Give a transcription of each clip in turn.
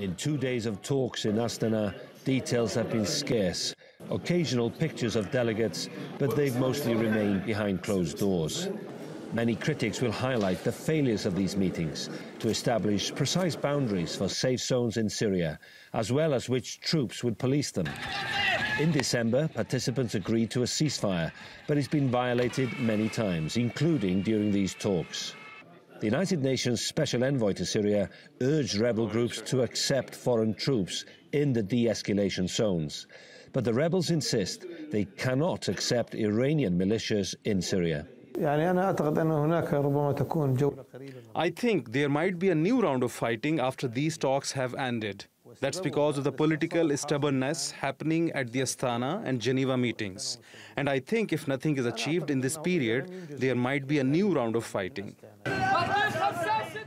In 2 days of talks in Astana, details have been scarce. Occasional pictures of delegates, but they've mostly remained behind closed doors. Many critics will highlight the failures of these meetings to establish precise boundaries for safe zones in Syria, as well as which troops would police them. In December, participants agreed to a ceasefire, but it's been violated many times, including during these talks. The United Nations Special Envoy to Syria urged rebel groups to accept foreign troops in the de-escalation zones. But the rebels insist they cannot accept Iranian militias in Syria. I think there might be a new round of fighting after these talks have ended. That's because of the political stubbornness happening at the Astana and Geneva meetings. And I think if nothing is achieved in this period, there might be a new round of fighting.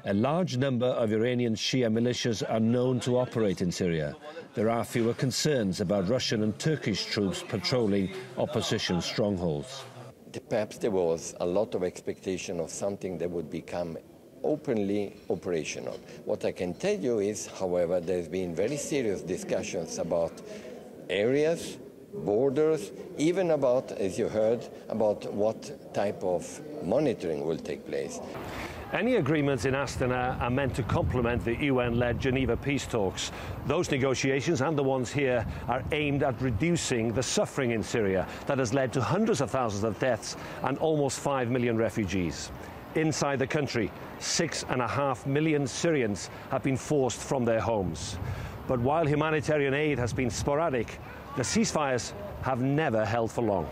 A large number of Iranian Shia militias are known to operate in Syria. There are fewer concerns about Russian and Turkish troops patrolling opposition strongholds. Perhaps there was a lot of expectation of something that would become openly operational. What I can tell you is, however, there's been very serious discussions about areas, borders, even about, as you heard, about what type of monitoring will take place. Any agreements in Astana are meant to complement the UN-led Geneva peace talks. Those negotiations and the ones here are aimed at reducing the suffering in Syria that has led to hundreds of thousands of deaths and almost 5 million refugees. Inside the country, 6.5 million Syrians have been forced from their homes. But while humanitarian aid has been sporadic, the ceasefires have never held for long.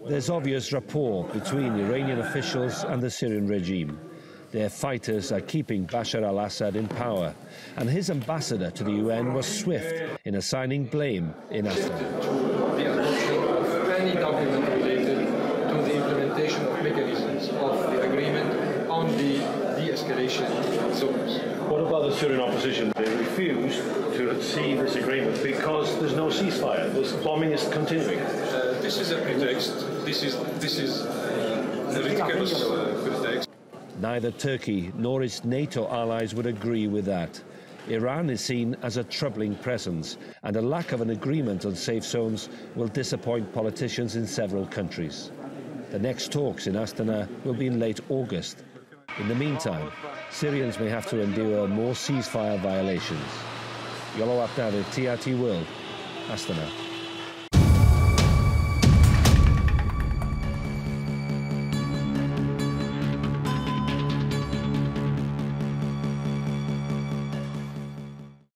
There's obvious rapport between Iranian officials and the Syrian regime. Their fighters are keeping Bashar al-Assad in power, and his ambassador to the UN was swift in assigning blame in Astana. The adoption of any document related to the implementation of mechanisms of the agreement on the de-escalation zones. What about the Syrian opposition? They refuse to see this agreement because there's no ceasefire. This bombing is continuing. This is a pretext. This is a ridiculous pretext. Neither Turkey nor its NATO allies would agree with that. Iran is seen as a troubling presence, and a lack of an agreement on safe zones will disappoint politicians in several countries. The next talks in Astana will be in late August. In the meantime, Syrians may have to endure more ceasefire violations. Iolo, Dafydd, TRT World, Astana.